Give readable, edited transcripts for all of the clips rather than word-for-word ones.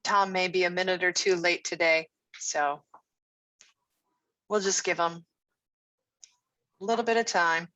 Tom may be a minute or two late today, so we'll just give him a little bit of time.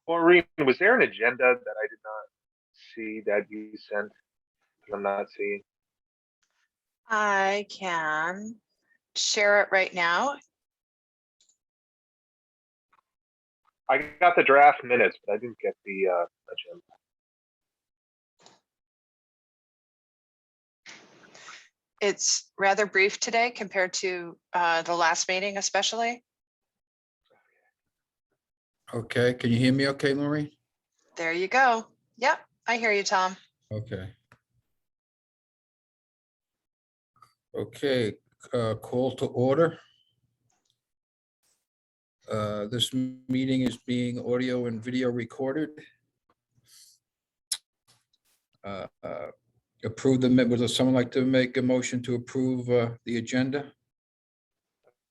Maureen, was there an agenda that I did not see that you sent? That I'm not seeing. I can share it right now. I got the draft minutes, but I didn't get the agenda. It's rather brief today compared to the last meeting, especially. Okay, can you hear me okay, Maureen? There you go. Yep, I hear you, Tom. Okay. Okay, call to order. This meeting is being audio and video recorded. Approve the, would someone like to make a motion to approve the agenda?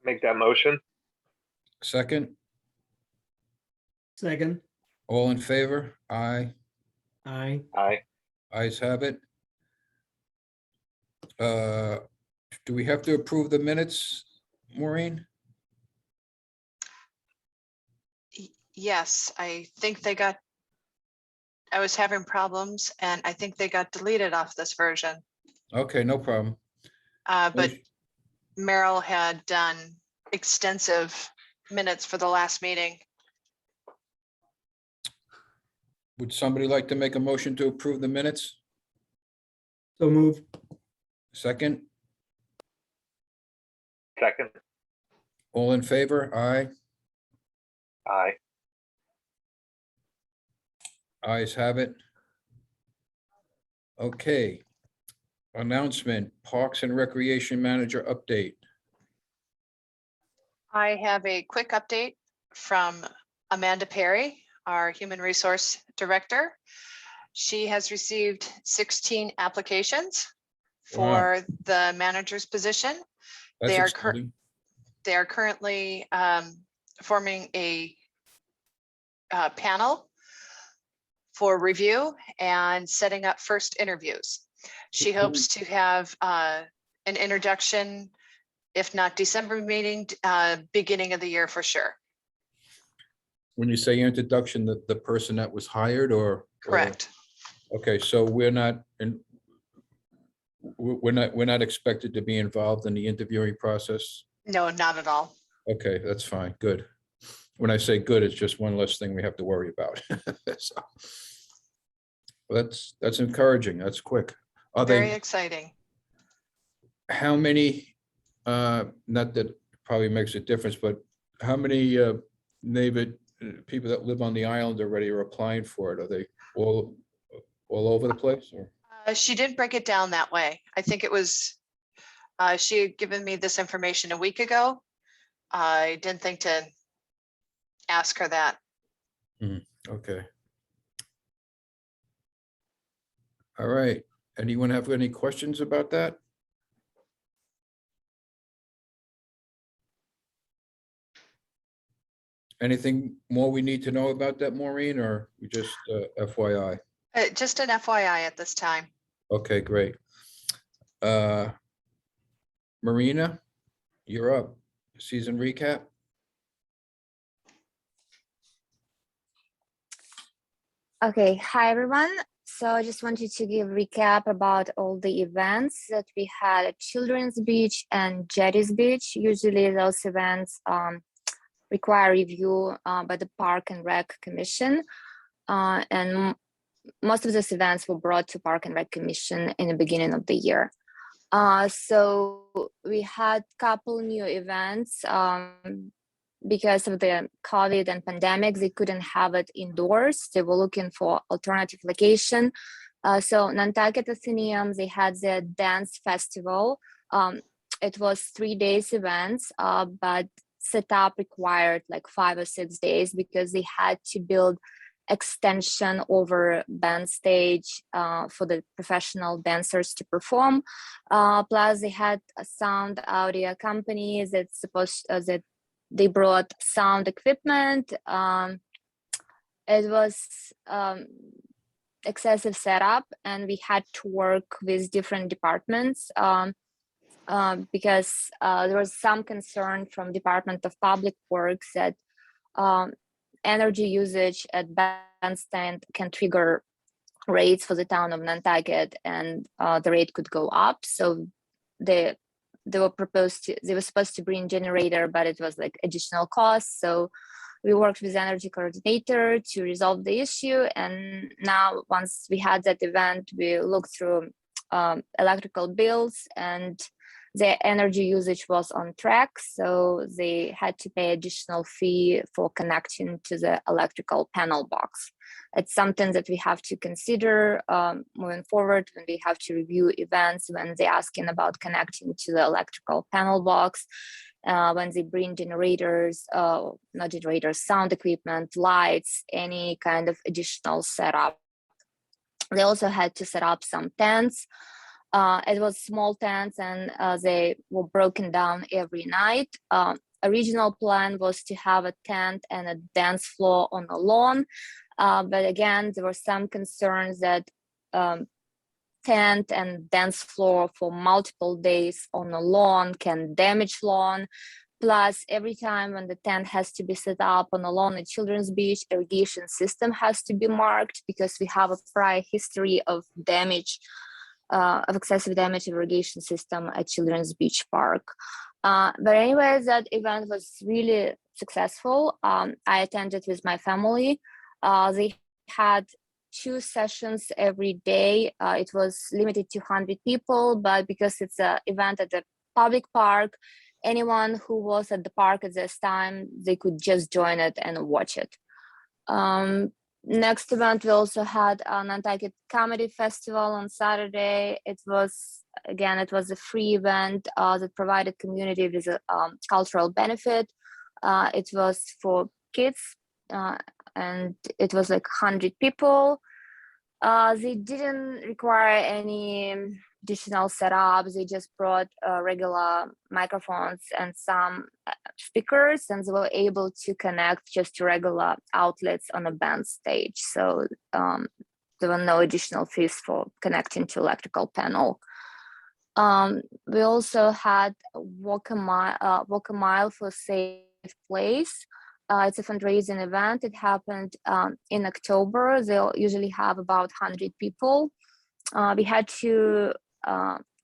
Make that motion. Second, Second, all in favor? Aye. aye. Aye. Ayes have it. Do we have to approve the minutes, Maureen? Yes, I think they got, I was having problems and I think they got deleted off this version. Okay, no problem. But Merrill had done extensive minutes for the last meeting. Would somebody like to make a motion to approve the minutes? So move. Second, Second. all in favor? Aye. Aye. Ayes have it. Okay. Announcement, Parks and Recreation Manager update. I have a quick update from Amanda Perry, our Human Resource Director. She has received 16 applications for the manager's position. That's They are exciting. They are currently forming a panel for review and setting up first interviews. She hopes to have an introduction, if not December meeting, beginning of the year for sure. When you say introduction, the person that was hired or? Correct. Okay, so we're not expected to be involved in the interviewing process? No, not at all. Okay, that's fine, good. When I say good, it's just one less thing we have to worry about. So, that's encouraging, that's quick. Are Very they, exciting. how many, not that it probably makes a difference, but how many neighbor people that live on the island already are applying for it? Are they all over the place or? She didn't break it down that way. I think it was, she had given me this information a week ago. I didn't think to ask her that. Okay. All right. Anyone have any questions about that? Anything more we need to know about that, Maureen, or we just FYI? Just an FYI at this time. Okay, great. Marina, you're up. Season recap? Okay, hi everyone. So I just wanted to give a recap about all the events that we had at Children's Beach and Jetty's Beach. Usually those events require review by the Park and Rec Commission. Most of these events were brought to Park and Rec Commission in the beginning of the year. So we had a couple new events. Because of the COVID and pandemic, they couldn't have it indoors. They were looking for alternative location. So Nantucket Athenaeum, they had their dance festival. It was 3 days events, but setup required like 5 or 6 days because they had to build extension over band stage for the professional dancers to perform. Plus they had a sound audio company that's supposed that they brought sound equipment. It was excessive setup, and we had to work with different departments because there was some concern from Department of Public Works that energy usage at bandstand can trigger rates for the town of Nantucket, and the rate could go up. So they were supposed to bring generator, but it was like additional costs. So we worked with energy coordinator to resolve the issue. And now once we had that event, we looked through electrical bills, and their energy usage was on track. So they had to pay additional fee for connecting to the electrical panel box. It's something that we have to consider moving forward when we have to review events, when they're asking about connecting to the electrical panel box, when they bring generators, not generators, sound equipment, lights, any kind of additional setup. They also had to set up some tents. It was small tents, and they were broken down every night. Original plan was to have a tent and a dance floor on a lawn. But again, there were some concerns that tent and dance floor for multiple days on a lawn can damage lawn. Plus, every time when the tent has to be set up on a lawn at Children's Beach, irrigation system has to be marked because we have a prior history of damage, of excessive damage of irrigation system at Children's Beach Park. But anyways, that event was really successful. I attended with my family. They had 2 sessions every day. It was limited to 100 people, but because it's an event at the public park, anyone who was at the park at this time, they could just join it and watch it. Next event, we also had a Nantucket Comedy Festival on Saturday. It was a free event that provided community with a cultural benefit. It was for kids, and it was like 100 people. They didn't require any additional setup. They just brought regular microphones and some speakers, and they were able to connect just to regular outlets on a band stage. So there were no additional fees for connecting to electrical panel. We also had Walk a Mile for a Safe Place. It's a fundraising event. It happened in October. They'll usually have about 100 people. We had to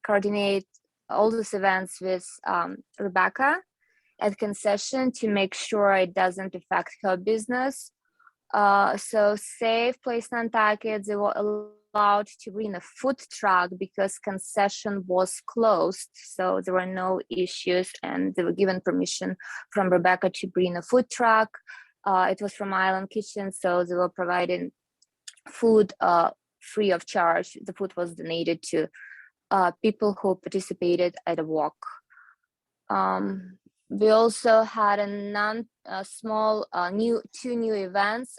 coordinate all these events with Rebecca at concession to make sure it doesn't affect her business. So Safe Place Nantucket, there were allowed to bring a food truck because concession was closed, so there were no issues, and they were given permission from Rebecca to bring a food truck. It was from Island Kitchen, so they were providing food free of charge. The food was donated to people who participated at a walk. We also had two new events,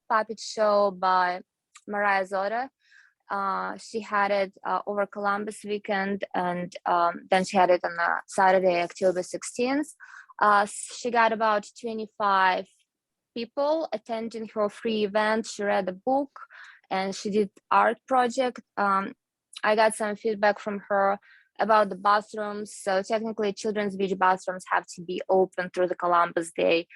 puppet show by Mariah Zora. She had it over Columbus weekend, and then she had it on Saturday, October 16th. She got about 25 people attending her free event. She read a book and she did art project. I got some feedback from her about the bathrooms. So technically children's beach bathrooms have to be open through the Columbus Day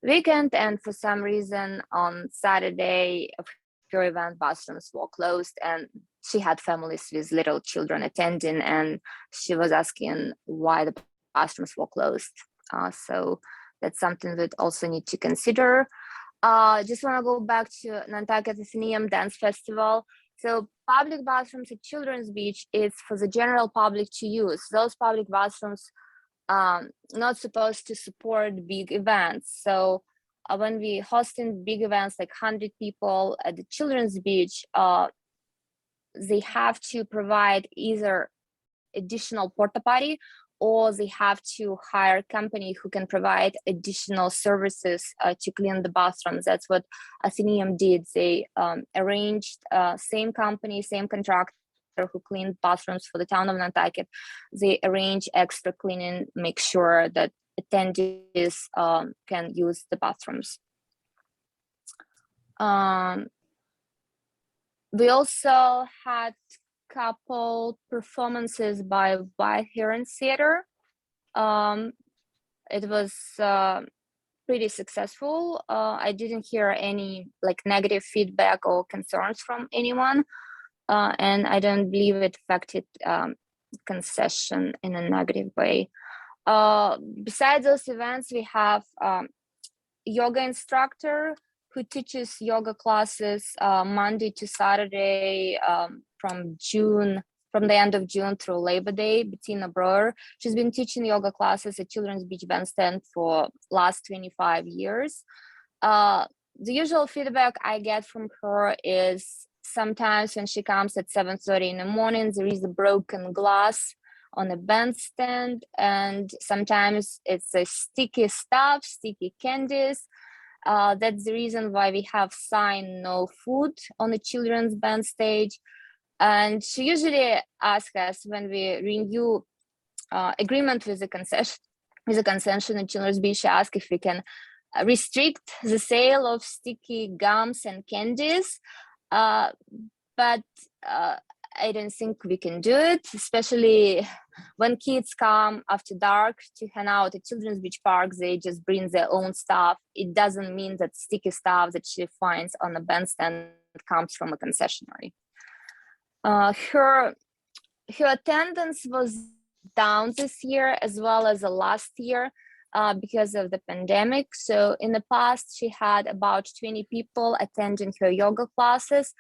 weekend. And for some reason on Saturday of her event, bathrooms were closed, and she had families with little children attending, and she was asking why the bathrooms were closed. So that's something that also need to consider. Just want to go back to Nantucket Athenaeum Dance Festival. So public bathrooms at Children's Beach is for the general public to use. Those public bathrooms not supposed to support big events. So when we hosting big events like 100 people at the Children's Beach, they have to provide either additional porta potty, or they have to hire a company who can provide additional services to clean the bathrooms. That's what Athenaeum did. They arranged same company, same contractor who cleaned bathrooms for the town of Nantucket. They arrange extra cleaning, make sure that attendees can use the bathrooms. We also had couple performances by White Heron Theater. It was pretty successful. I didn't hear any negative feedback or concerns from anyone, and I don't believe it affected concession in a negative way. Besides those events, we have yoga instructor who teaches yoga classes Monday to Saturday from the end of June through Labor Day, Bettina Breuer. She's been teaching yoga classes at Children's Beach Bandstand for last 25 years. The usual feedback I get from her is sometimes when she comes at 7:30 in the morning, there is a broken glass on the bandstand, and sometimes it's a sticky stuff, sticky candies. That's the reason why we have sign no food on the children's band stage. And she usually asks us when we renew agreement with the concession at Children's Beach, she asks if we can restrict the sale of sticky gums and candies. But I don't think we can do it, especially when kids come after dark to hang out at Children's Beach Park. They just bring their own stuff. It doesn't mean that sticky stuff that she finds on the bandstand comes from a concessionary. Her attendance was down this year as well as the last year because of the pandemic. So in the past, she had about 20 people attending her yoga classes.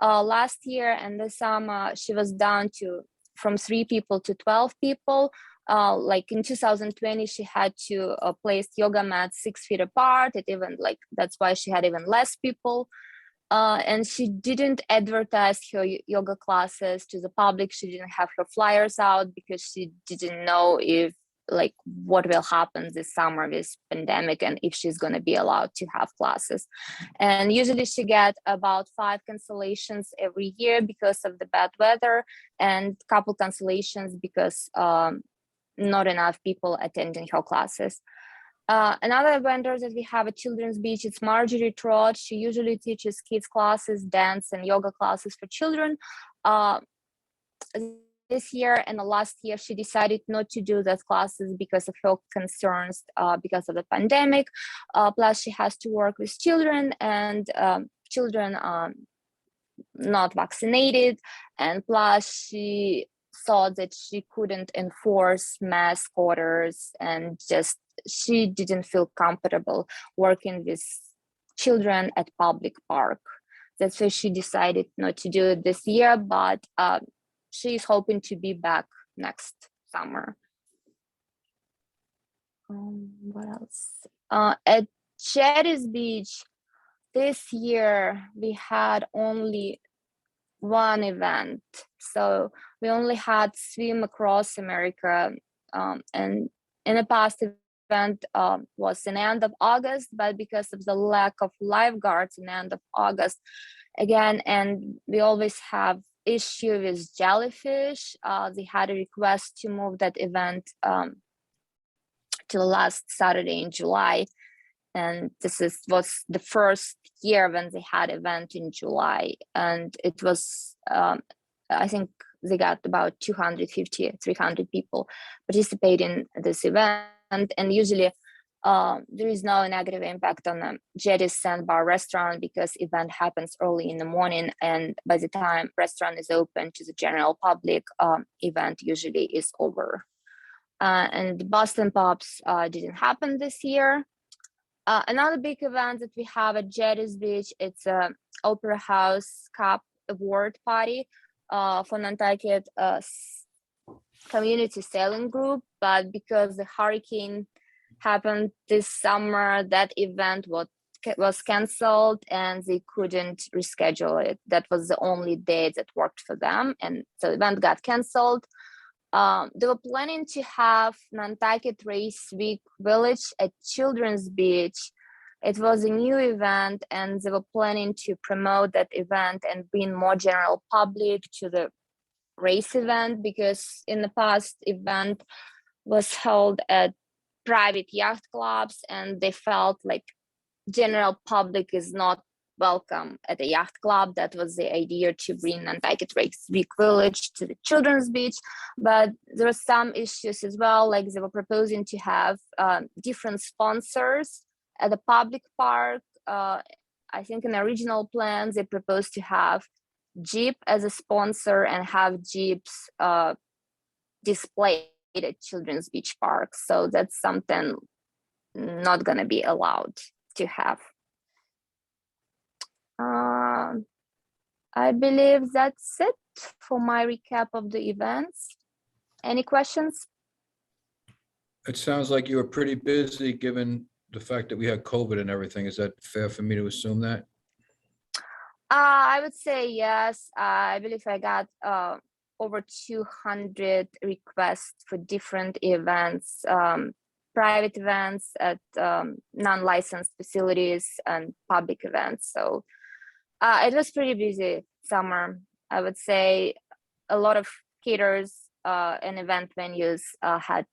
Last year and this summer, she was down from 3 people to 12 people. Like in 2020, she had to place yoga mats 6 feet apart. That's why she had even less people. And she didn't advertise her yoga classes to the public. She didn't have her flyers out because she didn't know what will happen this summer with pandemic and if she's going to be allowed to have classes. And usually she gets about 5 cancellations every year because of the bad weather, and a couple cancellations because not enough people attending her classes. Another vendor that we have at Children's Beach, it's Marjorie Trott. She usually teaches kids classes, dance and yoga classes for children. This year and the last year, she decided not to do those classes because of her concerns because of the pandemic. Plus, she has to work with children, and children are not vaccinated. And plus, she thought that she couldn't enforce mask orders, and she didn't feel comfortable working with children at public park. that's why she decided not to do it this year, but she's hoping to be back next summer. What else? At Jetty's Beach this year, we had only one event. So we only had Swim Across America, and in the past event was in the end of August, but because of the lack of lifeguards in the end of August, again, and we always have issue with jellyfish, they had a request to move that event to last Saturday in July. And this was the first year when they had event in July, and it was I think they got about 250 300 people participating in this event. And usually there is no negative impact on the Jetty's Sandbar restaurant because event happens early in the morning, and by the time restaurant is open to the general public, event usually is over. And the Boston Pops didn't happen this year. Another big event that we have at Jetty's Beach, it's a Opera House Cup award party for Nantucket community sailing group. But because the hurricane happened this summer, that event was canceled and they couldn't reschedule it. That was the only day that worked for them, and so the event got canceled. They were planning to have Nantucket Race Week Village at Children's Beach. It was a new event, and they were planning to promote that event and bring more general public to the race event, because in the past event was held at private yacht clubs, and they felt like general public is not welcome at a yacht club. That was the idea, to bring Nantucket Race Week Village to the Children's Beach. But there were some issues as well, like they were proposing to have different sponsors at the public park. I think in the original plans, they proposed to have Jeep as a sponsor and have Jeeps displayed at Children's Beach Park. So that's something not gonna be allowed to have. I believe that's it for my recap of the events. Any questions? It sounds like you were pretty busy, given the fact that we had COVID and everything. Is that fair for me to assume that? I would say yes. I believe I got over 200 requests for different events, private events at non-licensed facilities and public events. So it was pretty busy summer. I would say a lot of caterers and event venues had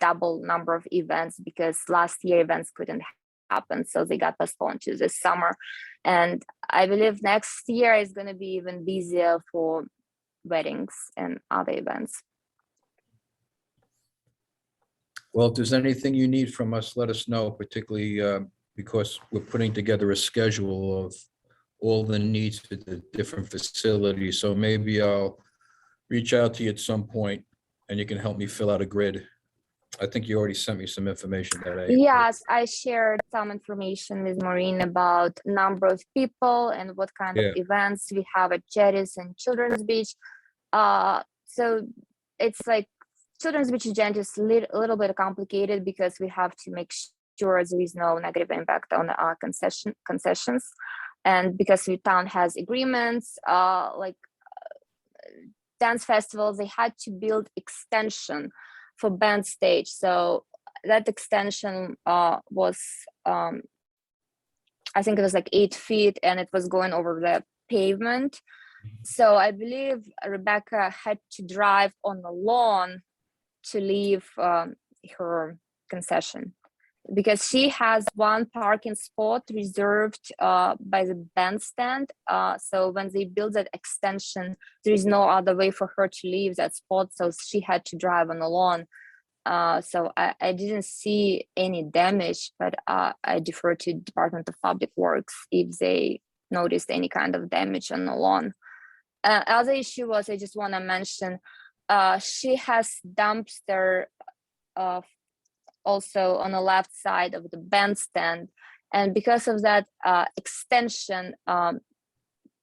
double number of events because last year events couldn't happen, so they got postponed to this summer. And I believe next year is going to be even busier for weddings and other events. Well, if there's anything you need from us, let us know, particularly because we're putting together a schedule of all the needs for the different facilities. So maybe I'll reach out to you at some point and you can help me fill out a grid. I think you already sent me some information that Yes, I shared some information with Maureen about number of people and what kind of events we have at Jetty's and Children's Beach. So it's like Children's Beach event is a little bit complicated because we have to make sure there is no negative impact on our concessions. And because the town has agreements, like dance festivals, they had to build extension for band stage. So that extension was, I think it was like 8 feet, and it was going over the pavement. So I believe Rebecca had to drive on the lawn to leave her concession, because she has one parking spot reserved by the bandstand. So when they build that extension, there is no other way for her to leave that spot. So she had to drive on the lawn. So I didn't see any damage, but I defer to Department of Public Works if they noticed any kind of damage on the lawn. Other issue was, I just want to mention, she has dumpster also on the left side of the bandstand, and because of that extension,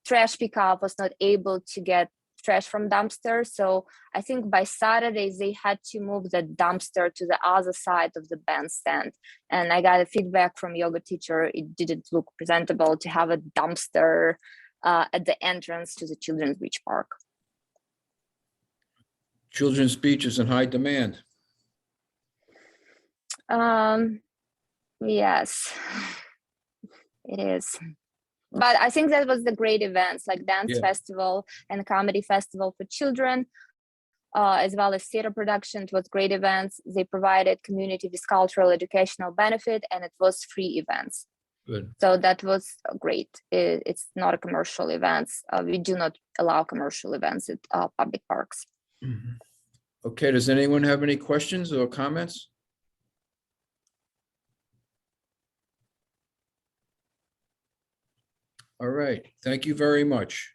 trash pickup was not able to get trash from dumpsters. So I think by Saturdays they had to move the dumpster to the other side of the bandstand. And I got a feedback from yoga teacher. It didn't look presentable to have a dumpster at the entrance to the Children's Beach Park. Children's Beach is in high demand. Yes, it is. But I think that was the great events like dance Yeah. festival and comedy festival for children, as well as theater production. It was great events. They provided community with cultural educational benefit, and it was free events. Good. So that was great. It's not a commercial events. We do not allow commercial events at public parks. Mhm. Okay, does anyone have any questions or comments? All right, thank you very much.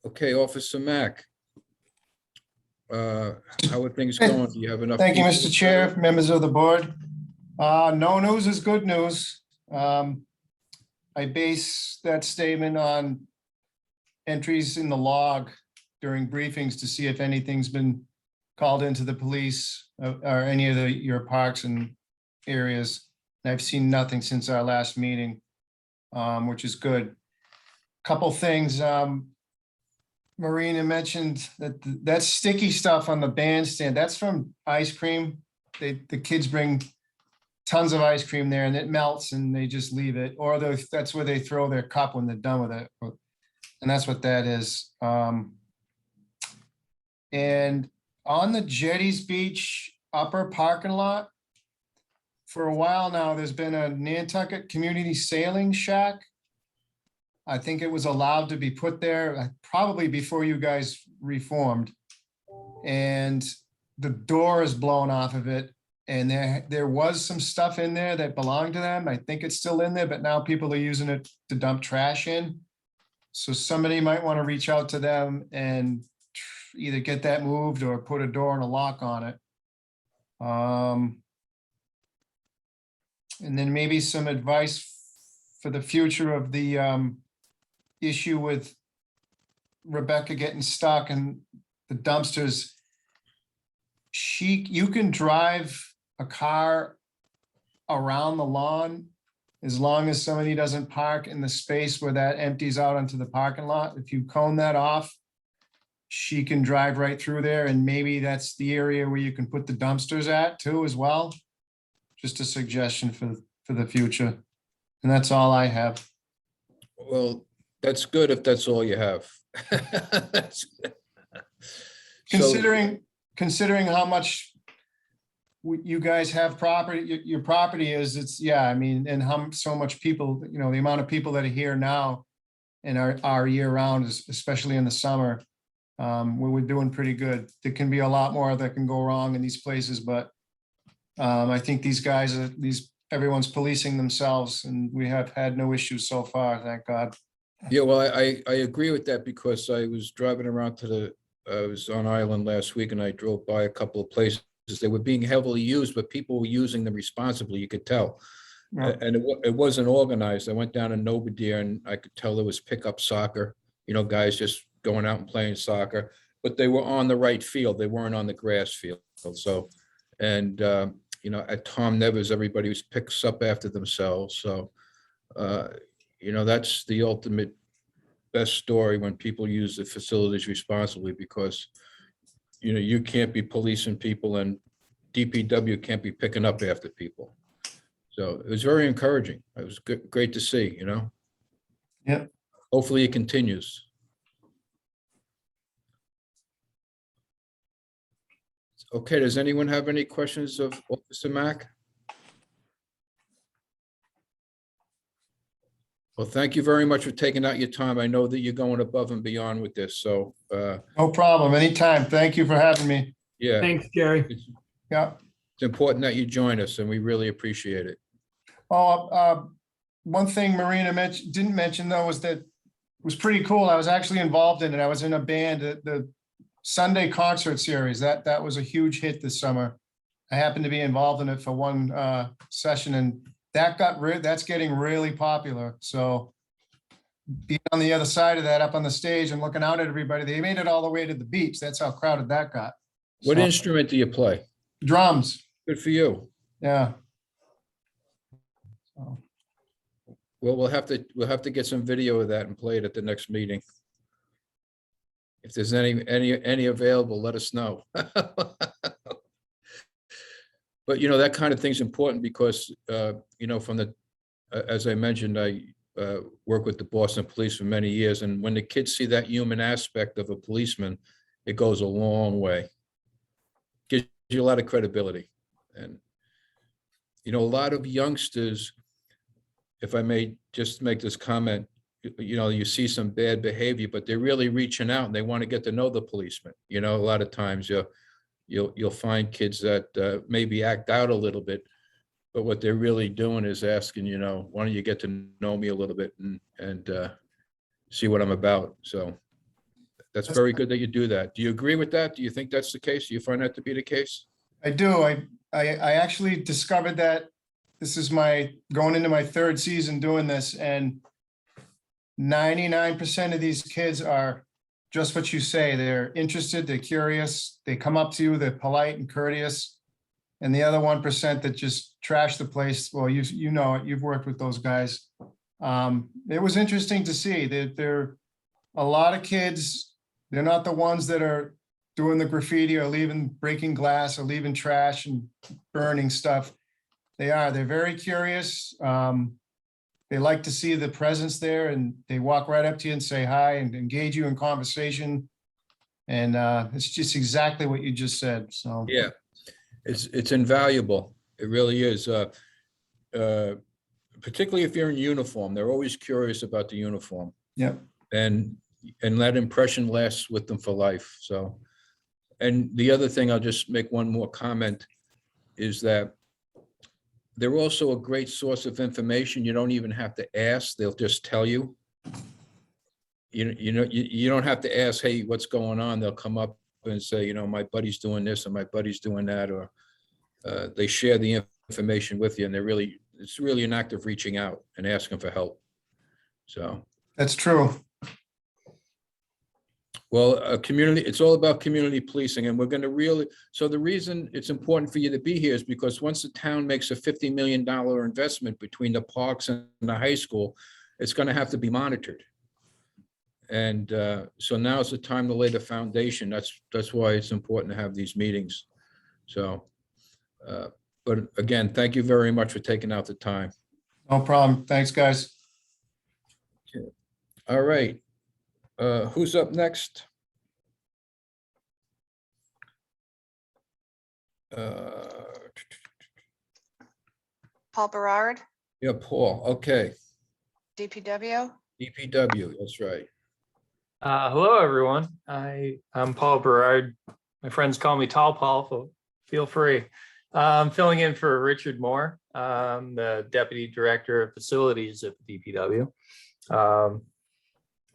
Okay, Officer Mack. How are things going? Do you have enough? Thank you, people Mr. to Chair, serve? members of the board. No news is good news. I base that statement on entries in the log during briefings to see if anything's been called into the police or any of your parks and areas. And I've seen nothing since our last meeting, which is good. Couple things. Marina mentioned that sticky stuff on the bandstand, that's from ice cream. The kids bring tons of ice cream there and it melts and they just leave it, or that's where they throw their cup when they're done with it. And that's what that is. And on the Jetties Beach upper parking lot, for a while now, there's been a Nantucket Community Sailing Shack. I think it was allowed to be put there probably before you guys reformed. And the door is blown off of it. And there was some stuff in there that belonged to them. I think it's still in there, but now people are using it to dump trash in. So somebody might want to reach out to them and either get that moved or put a door and a lock on it. And then maybe some advice for the future of the issue with Rebecca getting stuck and the dumpsters. You can drive a car around the lawn as long as somebody doesn't park in the space where that empties out onto the parking lot. If you cone that off, she can drive right through there, and maybe that's the area where you can put the dumpsters at too as well. Just a suggestion for the future. And that's all I have. Well, that's good if that's all you have. That's- So- Considering how much you guys have property, your property is, it's, yeah, I mean, and how so much people, the amount of people that are here now and are year round, especially in the summer, we're doing pretty good. There can be a lot more that can go wrong in these places, but I think these guys everyone's policing themselves, and we have had no issues so far, thank God. Yeah, well, I agree with that because I was driving around I was on island last week and I drove by a couple of places. They were being heavily used, but people were using them responsibly, you could tell. Yeah. And it wasn't organized. I went down to Nobadir and I could tell there was pickup soccer, guys just going out and playing soccer, but they were on the right field. They weren't on the grass field. So, and, at Tom Nevers, everybody picks up after themselves. So, that's the ultimate best story when people use the facilities responsibly, because, you can't be policing people and DPW can't be picking up after people. So it was very encouraging. It was great to see, Yep. Hopefully it continues. Okay, does anyone have any questions of Officer Mack? Well, thank you very much for taking out your time. I know that you're going above and beyond with this, so, No problem, anytime. Thank you for having me. yeah. Thanks, Jerry. Yeah. It's important that you join us and we really appreciate it. Oh, one thing Marina didn't mention though was that it was pretty cool. I was actually involved in it. I was in a band, the Sunday concert series. That was a huge hit this summer. I happened to be involved in it for one session, and that's getting really popular, so. Being on the other side of that, up on the stage and looking out at everybody, they made it all the way to the beach. That's how crowded that got. What So, instrument do you play? drums, Good for you. yeah. So, Well, we'll have to get some video of that and play it at the next meeting. If there's any available, let us know. But that kind of thing's important because, from as I mentioned, I worked with the Boston Police for many years, and when the kids see that human aspect of a policeman, it goes a long way. Gives you a lot of credibility. And, a lot of youngsters, if I may just make this comment, you see some bad behavior, but they're really reaching out and they want to get to know the policeman. A lot of times you'll find kids that maybe act out a little bit, but what they're really doing is asking, why don't you get to know me a little bit and see what I'm about? So that's very good that you do that. Do you agree with that? Do you think that's the case? Do you find that to be the case? I do. I actually discovered that this is going into my third season doing this, and 99% of these kids are just what you say. They're interested, they're curious, they come up to you, they're polite and courteous. And the other 1% that just trash the place, well, you know it, you've worked with those guys. It was interesting to see that there are a lot of kids, they're not the ones that are doing the graffiti or breaking glass or leaving trash and burning stuff. They're very curious. They like to see the presence there, and they walk right up to you and say hi and engage you in conversation. And it's just exactly what you just said. So Yeah, it's invaluable. It really is. Particularly if you're in uniform, they're always curious about the uniform. yeah, And that impression lasts with them for life. So, and the other thing, I'll just make one more comment, is that they're also a great source of information. You don't even have to ask, they'll just tell you. You don't have to ask, hey, what's going on? They'll come up and say, my buddy's doing this and my buddy's doing that, or they share the information with you, and it's really an act of reaching out and asking for help. So. that's true. Well, it's all about community policing, and we're going to so the reason it's important for you to be here is because once the town makes a $50 million investment between the parks and the high school, it's going to have to be monitored. And so now's the time to lay the foundation. That's why it's important to have these meetings. So, but again, thank you very much for taking out the time. No problem. Thanks, guys. All right. Who's up next? Paul Berard, Yeah, Paul. Okay. DPW. DPW, that's right. Hello, everyone. I'm Paul Berard. My friends call me Tall Paul, so feel free. I'm filling in for Richard Moore, the Deputy Director of Facilities at the DPW.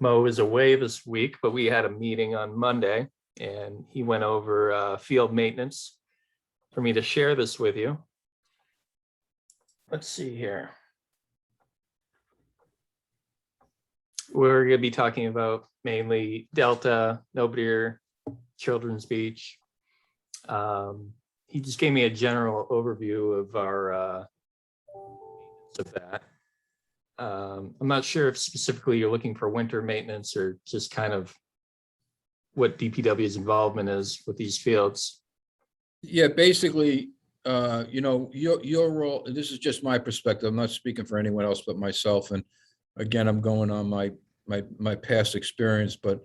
Mo is away this week, but we had a meeting on Monday, and he went over field maintenance for me to share this with you. Let's see here. We're going to be talking about mainly Delta, Nobody, Children's Beach. He just gave me a general overview of our of that. I'm not sure if specifically you're looking for winter maintenance or just kind of what DPW's involvement is with these fields. Yeah, basically, your role, and this is just my perspective, I'm not speaking for anyone else but myself. And again, I'm going on my past experience, but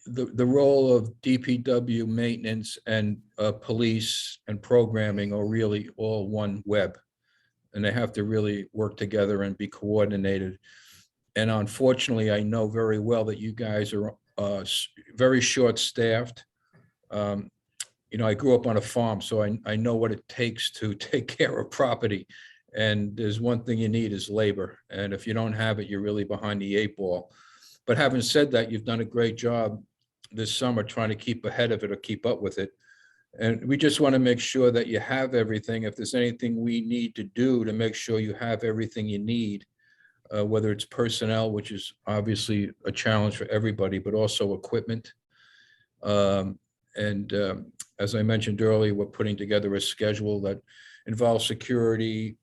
the role of DPW maintenance and police and programming are really all one web. And they have to really work together and be coordinated. And unfortunately, I know very well that you guys are very short-staffed. I grew up on a farm, so I know what it takes to take care of property. And there's one thing you need is labor. And if you don't have it, you're really behind the 8 ball. But having said that, you've done a great job this summer trying to keep ahead of it or keep up with it. And we just want to make sure that you have everything. If there's anything we need to do to make sure you have everything you need, whether it's personnel, which is obviously a challenge for everybody, but also equipment. As I mentioned earlier, we're putting together a schedule that involves security,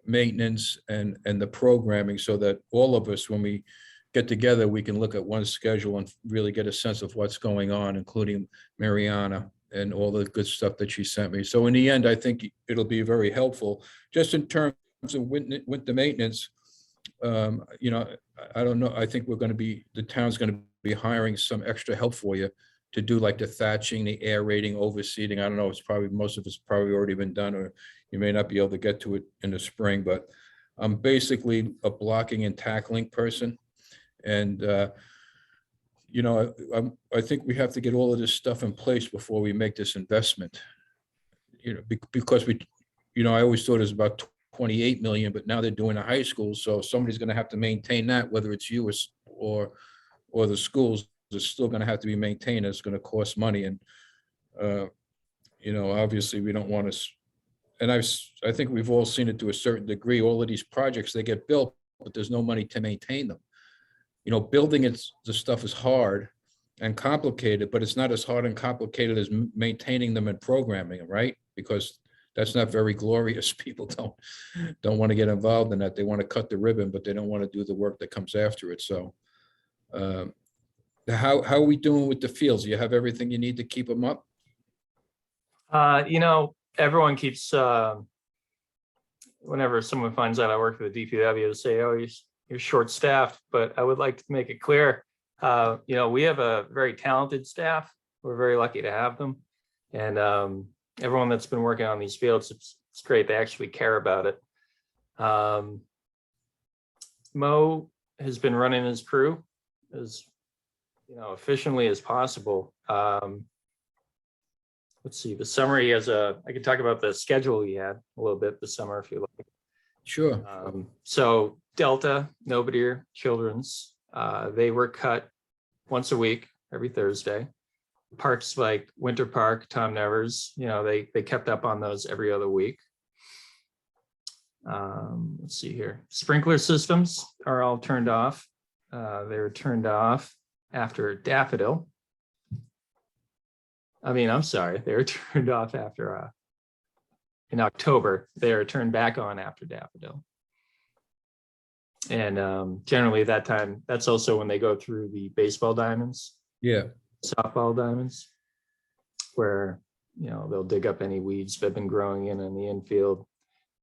maintenance, and the programming, so that all of us, when we get together, we can look at one schedule and really get a sense of what's going on, including Mariana and all the good stuff that she sent me. So in the end, I think it'll be very helpful, just in terms of winter maintenance. You know, I don't know, I think the town's gonna be hiring some extra help for you to do like the thatching, the aerating, overseeding. I don't know, most of it's probably already been done, or you may not be able to get to it in the spring, but I'm basically a blocking and tackling person. And, you know, I think we have to get all of this stuff in place before we make this investment. You know, because I always thought it was about 28 million, but now they're doing a high school. So somebody's going to have to maintain that, whether it's you or the schools. It's still going to have to be maintained. It's going to cost money. And, you know, obviously we don't want to, and I think we've all seen it to a certain degree. All of these projects, they get built, but there's no money to maintain them. You know, building the stuff is hard and complicated, but it's not as hard and complicated as maintaining them and programming them, right? Because that's not very glorious. People don't want to get involved in that. They want to cut the ribbon, but they don't want to do the work that comes after it. So how are we doing with the fields? You have everything you need to keep them up? You know, everyone keeps, whenever someone finds out I work for the DPW, they say, oh, you're short-staffed, but I would like to make it clear, you know, we have a very talented staff. We're very lucky to have them. And everyone that's been working on these fields, it's great. They actually care about it. Mo has been running his crew as, you know, efficiently as possible. Let's see, the summer he has I can talk about the schedule he had a little bit this summer if you like. Sure. So Delta, Nobody Children's, they were cut once a week, every Thursday. Parks like Winter Park, Tom Nevers, you know, they kept up on those every other week. Let's see here. Sprinkler systems are all turned off. They were turned off after Daffodil. I'm sorry, they were turned off after in October. They are turned back on after Daffodil. And generally that time, that's also when they go through the baseball diamonds, Yeah. softball diamonds, where, you know, they'll dig up any weeds that have been growing in the infield.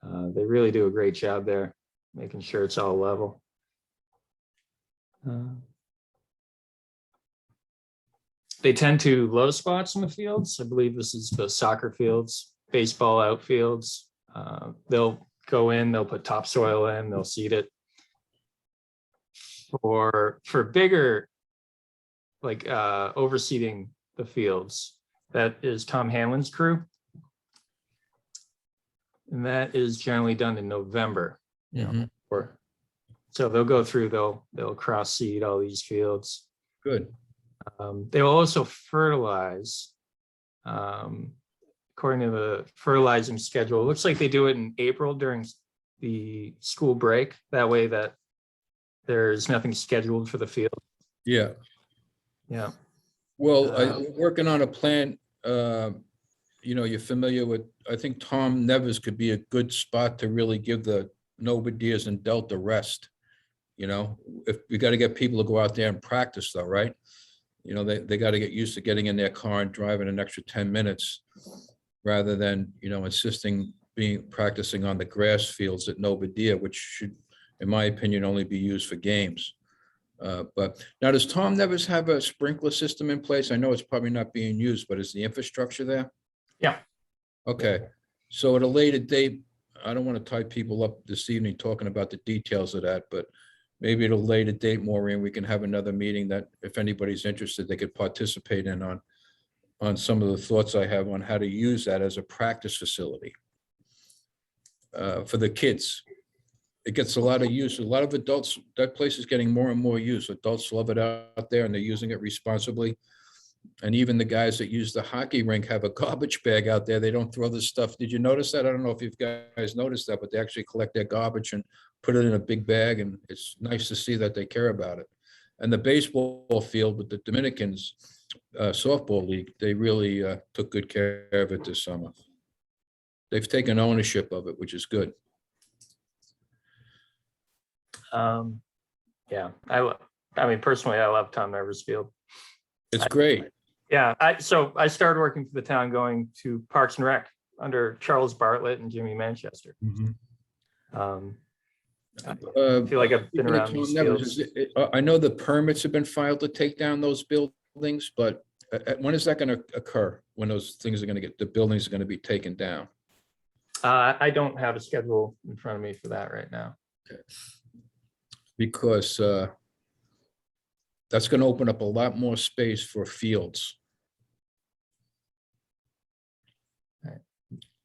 They really do a great job there, making sure it's all level. They tend to low spots in the fields. I believe this is the soccer fields, baseball outfields. They'll go in, they'll put topsoil in, they'll seed it. For bigger, like overseeding the fields, that is Tom Hanlon's crew. And that is generally done in November. Mhm. So they'll go through, they'll cross seed all these fields. Good. They will also fertilize, according to the fertilizing schedule. It looks like they do it in April during the school break. That way that there's nothing scheduled for the field. Yeah. Yeah. Well, I'm working on a plan. You know, you're familiar with, I think Tom Nevers could be a good spot to really give the Novideas and Delta rest. You know, if we got to get people to go out there and practice though, right? You know, they got to get used to getting in their car and driving an extra 10 minutes rather than, you know, practicing on the grass fields at Novidia, which should, in my opinion, only be used for games. But now, does Tom Nevers have a sprinkler system in place? I know it's probably not being used, but is the infrastructure there? Yeah. Okay, so at a later date, I don't want to tie people up this evening talking about the details of that, but maybe at a later date, Maureen, we can have another meeting that if anybody's interested, they could participate in on some of the thoughts I have on how to use that as a practice facility for the kids. It gets a lot of use. A lot of adults, that place is getting more and more use. Adults love it out there and they're using it responsibly. And even the guys that use the hockey rink have a garbage bag out there. They don't throw this stuff. Did you notice that? I don't know if you guys noticed that, but they actually collect their garbage and put it in a big bag, and it's nice to see that they care about it. And the baseball field with the Dominicans softball league, they really took good care of it this summer. They've taken ownership of it, which is good. Yeah, I mean, personally, I love Tom Nevers Field. It's great. Yeah, so I started working for the town, going to Parks and Rec under Charles Bartlett and Jimmy Manchester. Um, I feel like I've been around these fields. I know the permits have been filed to take down those buildings, but when is that going to occur? When those things are going to get, the buildings are going to be taken down? I don't have a schedule in front of me for that right now. Because that's going to open up a lot more space for fields.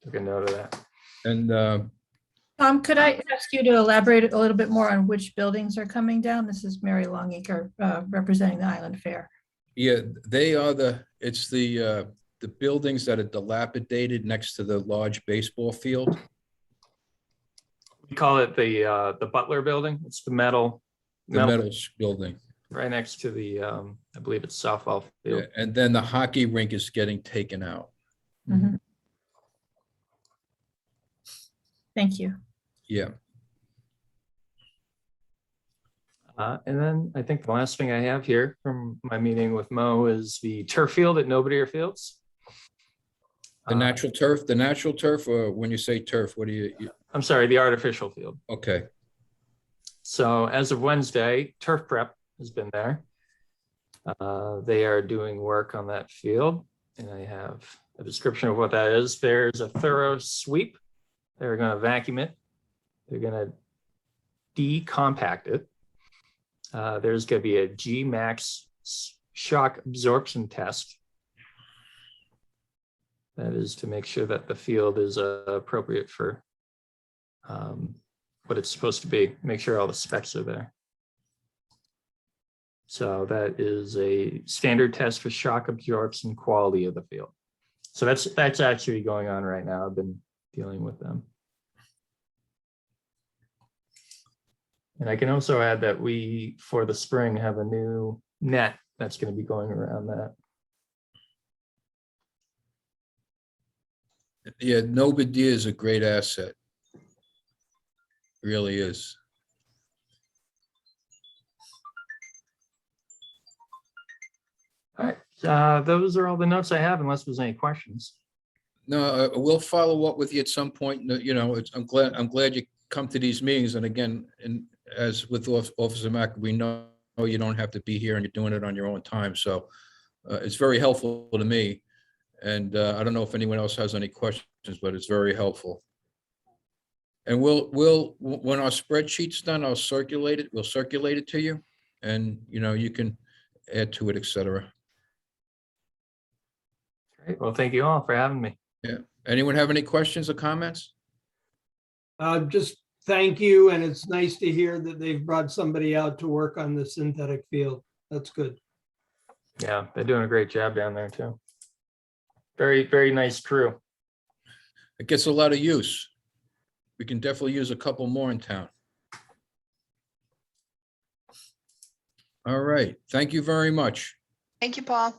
Took a note of that. And Could I ask you to elaborate a little bit more on which buildings are coming down? This is Mary Longacre, representing the Island Fair. yeah, they are it's the buildings that are dilapidated next to the large baseball field. We call it the Butler Building. It's the metal Building. right next to the, I believe it's softball Yeah, field. and then the hockey rink is getting taken out. Mhm. Thank you. Yeah. And then I think the last thing I have here from my meeting with Mo is the turf field at Nobody Fields. The natural turf, or when you say turf, what do you I'm sorry, the artificial field. okay. So as of Wednesday, turf prep has been there. They are doing work on that field, and I have a description of what that is. There's a thorough sweep. They're going to vacuum it. They're going to decompact it. There's going to be a G-Max shock absorption test. That is to make sure that the field is appropriate for what it's supposed to be. Make sure all the specs are there. So that is a standard test for shock absorption quality of the field. So that's actually going on right now. I've been dealing with them. And I can also add that we, for the spring, have a new net that's going to be going around that. Yeah, Nobody is a great asset. Really is. All right, those are all the notes I have, unless there's any questions. No, we'll follow up with you at some point. You know, I'm glad you come to these meetings. And again, and as with Officer Mack, we know you don't have to be here and you're doing it on your own time. So it's very helpful to me. And I don't know if anyone else has any questions, but it's very helpful. And we'll when our spreadsheet's done, I'll circulate it. We'll circulate it to you, and you know you can add to it, etc. Great. Well, thank you all for having me. Yeah. Anyone have any questions or comments? Just thank you, and it's nice to hear that they've brought somebody out to work on the synthetic field. That's good. Yeah, they're doing a great job down there too. Very, very nice crew. It gets a lot of use. We can definitely use a couple more in town. All right. Thank you very much. Thank you, Paul.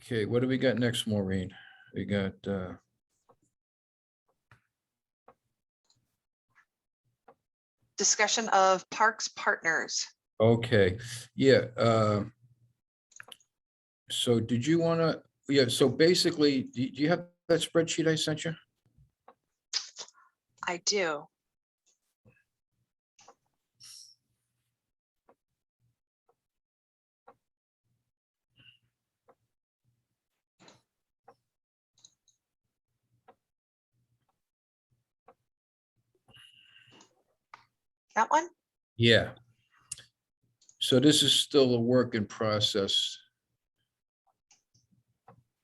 Okay, what do we got next, Maureen? We got Discussion of Parks Partners. okay, yeah. So did you want to, yeah, so basically, do you have that spreadsheet I sent you? I do. That one? Yeah. So this is still a work in process.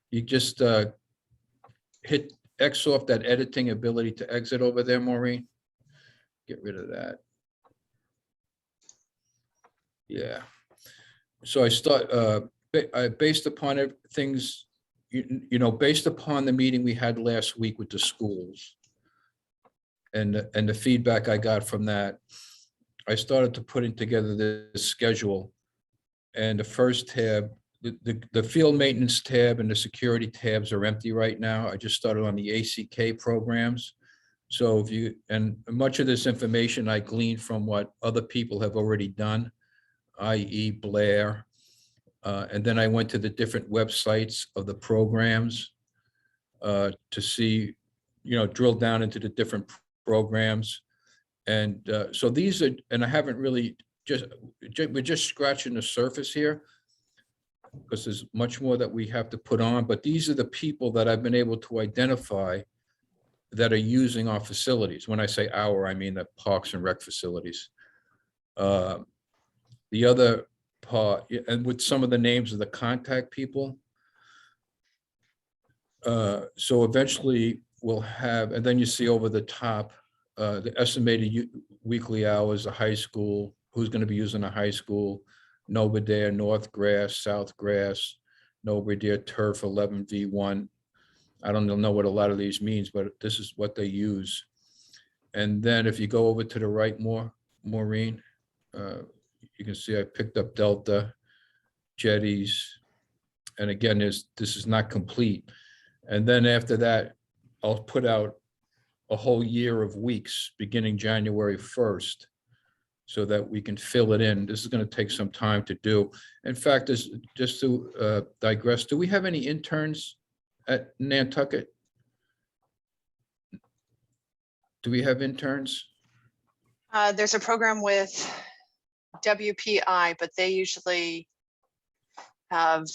You just hit X off that editing ability to exit over there, Maureen. Get rid of that. Yeah. So I start, based upon things, based upon the meeting we had last week with the schools and the feedback I got from that, I started to putting together this schedule. And the first tab, the field maintenance tab and the security tabs are empty right now. I just started on the ACK programs. So and much of this information I gleaned from what other people have already done, i.e. Blair. And then I went to the different websites of the programs to see, drill down into the different programs. And so these are, and I haven't really we're just scratching the surface here because there's much more that we have to put on, but these are the people that I've been able to identify that are using our facilities. When I say our, I mean the Parks and Rec facilities. The other part, and with some of the names of the contact people. So eventually we'll have, and then you see over the top, the estimated weekly hours, the high school, who's going to be using the high school, Nobodere, North Grass, South Grass, Nobodere, Turf 11V1. I don't know what a lot of these means, but this is what they use. And then if you go over to the right more, Maureen, you can see I picked up Delta, Jetties. And again, this is not complete. And then after that, I'll put out a whole year of weeks beginning January 1st so that we can fill it in. This is going to take some time to do. In fact, just to digress, do we have any interns at Nantucket? Do we have interns? There's a program with WPI, but they usually have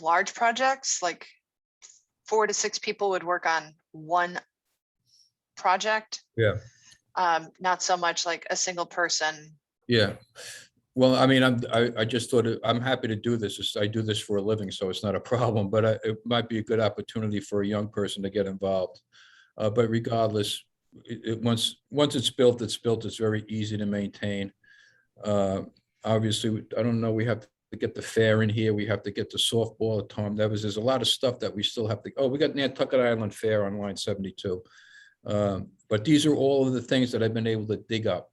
large projects, like 4 to 6 people would work on one project. Yeah. Not so much like a single person. Yeah. Well, I mean, I just thought I'm happy to do this. I do this for a living, so it's not a problem, but it might be a good opportunity for a young person to get involved. But regardless, once it's built, it's very easy to maintain. Obviously, I don't know, we have to get the fair in here. We have to get the softball at Tom Nevers. There's a lot of stuff that we still have to, we got Nantucket Island Fair on line 72. But these are all of the things that I've been able to dig up.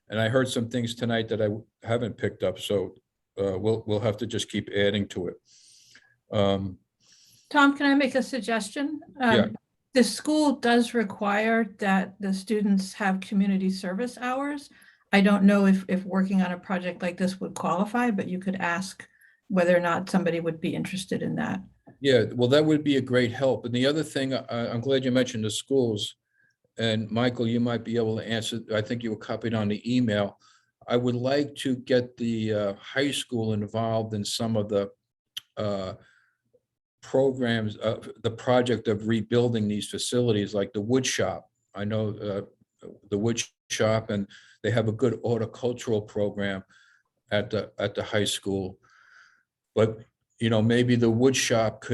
And I heard some things tonight that I haven't picked up. So we'll have to just keep adding to it. Tom, can I make a suggestion? Yeah. The school does require that the students have community service hours. I don't know if working on a project like this would qualify, but you could ask whether or not somebody would be interested in that. Yeah, well, that would be a great help. And the other thing, I'm glad you mentioned the schools. And Michael, you might be able to answer. I think you were copied on the email. I would like to get the high school involved in some of the programs, the project of rebuilding these facilities, like the wood shop. I know the wood shop, and they have a good horticultural program at the high school. But maybe the wood shop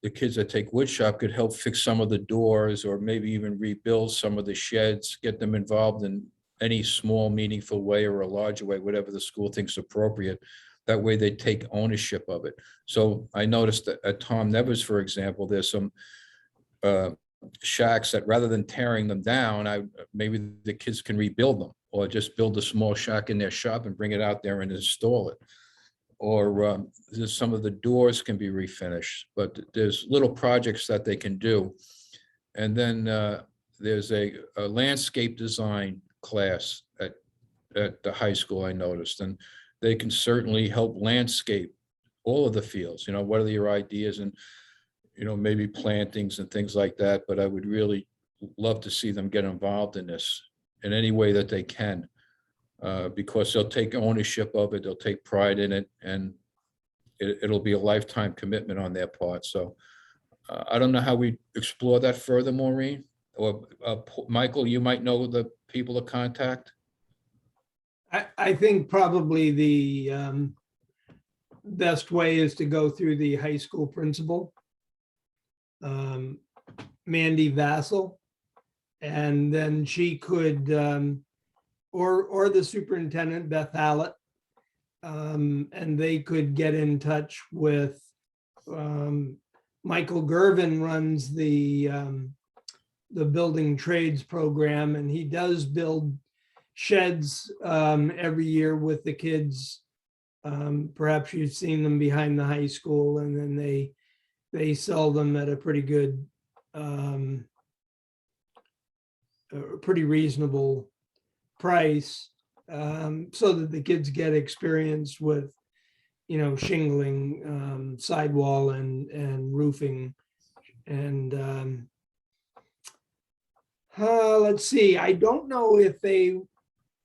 the kids that take wood shop could help fix some of the doors, or maybe even rebuild some of the sheds, get them involved in any small meaningful way or a larger way, whatever the school thinks appropriate. That way they take ownership of it. So I noticed that at Tom Nevers, for example, there's some shacks that rather than tearing them down, maybe the kids can rebuild them, or just build a small shack in their shop and bring it out there and install it. Or some of the doors can be refinished, but there's little projects that they can do. And then there's a landscape design class at the high school, I noticed, and they can certainly help landscape all of the fields. What are your ideas, and maybe plantings and things like that. But I would really love to see them get involved in this in any way that they can. Because they'll take ownership of it, they'll take pride in it, and it'll be a lifetime commitment on their part. So I don't know how we explore that further, Maureen, or Michael, you might know the people to contact. I think probably the best way is to go through the high school principal, Mandy Vassal, and then she could, or the superintendent, Beth Hallett. and they could get in touch with Michael Gervin runs the building trades program, and he does build sheds every year with the kids. Perhaps you've seen them behind the high school, and then they sell them at a pretty good, pretty reasonable price, so that the kids get experience with, you know, shingling, sidewall and roofing. And let's see, I don't know if they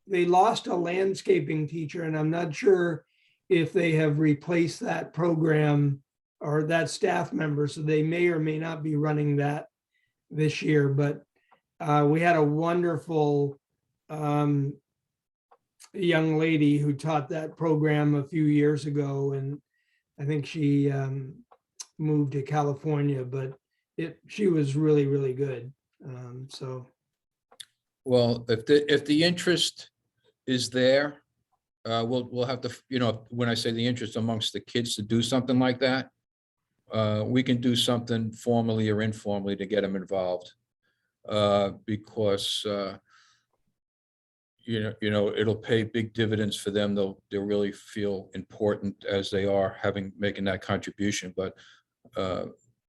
lost a landscaping teacher, and I'm not sure if they have replaced that program or that staff member, so they may or may not be running that this year. But we had a wonderful young lady who taught that program a few years ago, and I think she moved to California, but she was really, really good. So Well, if the interest is there, we'll have to, you know, when I say the interest amongst the kids to do something like that, we can do something formally or informally to get them involved. Because you know, it'll pay big dividends for them. They'll really feel important as they are making that contribution. But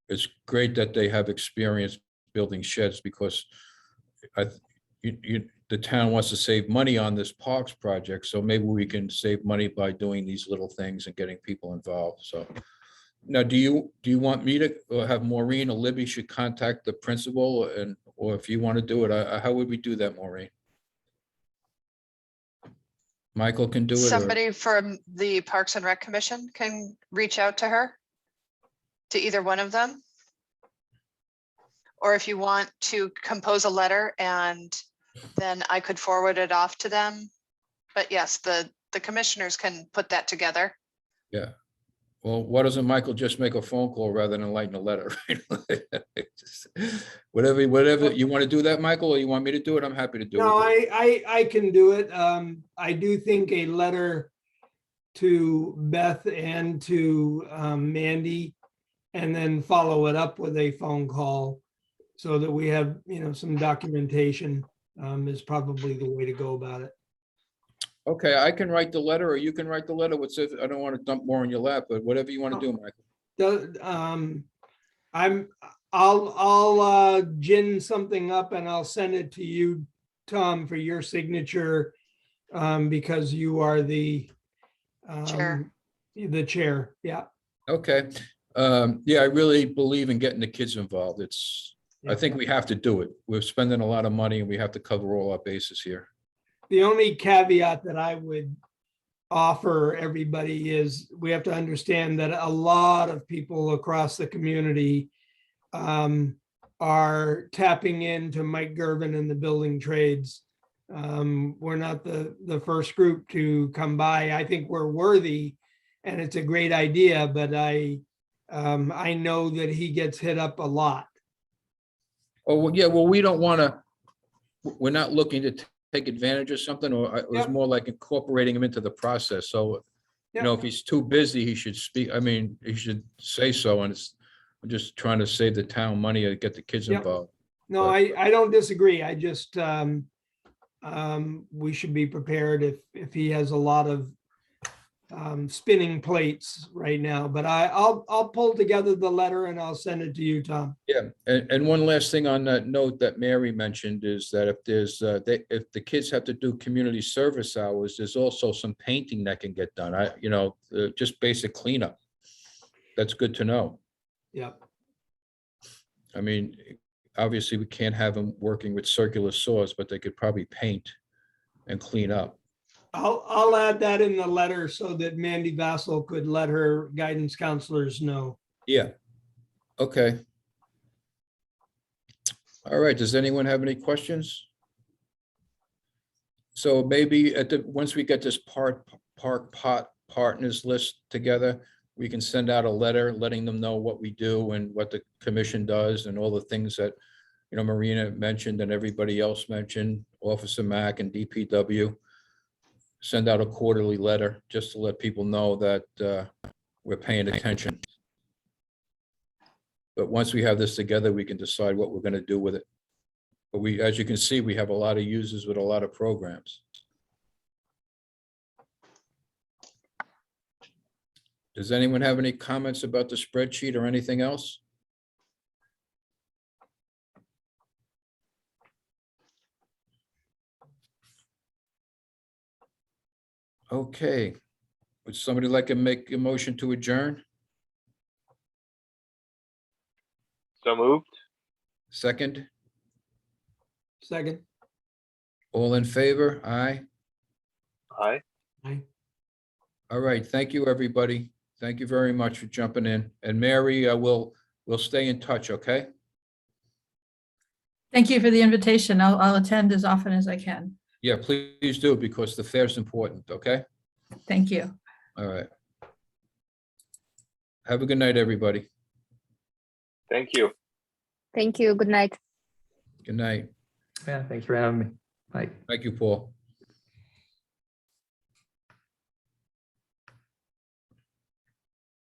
it's great that they have experience building sheds, because the town wants to save money on this parks project. So maybe we can save money by doing these little things and getting people involved. So now, do you want me to have Maureen or Libby should contact the principal, or if you want to do it, how would we do that, Maureen? Michael can do it? Somebody from the Parks and Rec Commission can reach out to her, to either one of them. Or if you want to compose a letter, and then I could forward it off to them. But yes, the commissioners can put that together. Yeah. Well, why doesn't Michael just make a phone call rather than writing a letter? Whatever you want to do that, Michael, or you want me to do it, I'm happy to do it. no, I can do it. I do think a letter to Beth and to Mandy, and then follow it up with a phone call so that we have, you know, some documentation, is probably the way to go about it. Okay, I can write the letter, or you can write the letter. I don't want to dump more on your lap, but whatever you want to do, Michael. I'll gin something up and I'll send it to you, Tom, for your signature, because you are the Chair. the chair. Yeah. Okay. Yeah, I really believe in getting the kids involved. I think we have to do it. We're spending a lot of money and we have to cover all our bases here. The only caveat that I would offer everybody is we have to understand that a lot of people across the community are tapping into Mike Gervin and the building trades. We're not the first group to come by. I think we're worthy and it's a great idea, but I know that he gets hit up a lot. Oh, well, yeah, well, we don't want to, we're not looking to take advantage of something, or it was Yep. more like incorporating him into the process. So, you know, if he's too busy, he should speak. I mean, he should say so. And I'm just trying to save the town money and get the kids Yep. involved. No, I don't disagree. I just, we should be prepared if he has a lot of spinning plates right now, but I'll pull together the letter and I'll send it to you, Tom. Yeah, and one last thing on that note that Mary mentioned is that if there's, if the kids have to do community service hours, there's also some painting that can get done. Just basic cleanup. That's good to know. Yep. I mean, obviously we can't have them working with circular saws, but they could probably paint and clean up. I'll add that in the letter so that Mandy Vassal could let her guidance counselors know. Yeah. Okay. All right. Does anyone have any questions? So maybe once we get this park partners list together, we can send out a letter letting them know what we do and what the commission does and all the things that, you know, Marina mentioned and everybody else mentioned, Officer Mack and DPW. send out a quarterly letter just to let people know that we're paying attention. But once we have this together, we can decide what we're going to do with it. But we, as you can see, we have a lot of users with a lot of programs. Does anyone have any comments about the spreadsheet or anything else? Okay. Would somebody like to make a motion to adjourn? So moved. Second? Second. All in favor? Aye. Aye. Aye. All right. Thank you, everybody. Thank you very much for jumping in. And Mary, we'll stay in touch, okay? Thank you for the invitation. I'll attend as often as I can. Yeah, please do, because the fair's important, okay? Thank you. All right. Have a good night, everybody. Thank you. Thank you. Good night. Good night. Yeah, thanks for having me. Bye. Thank you, Paul.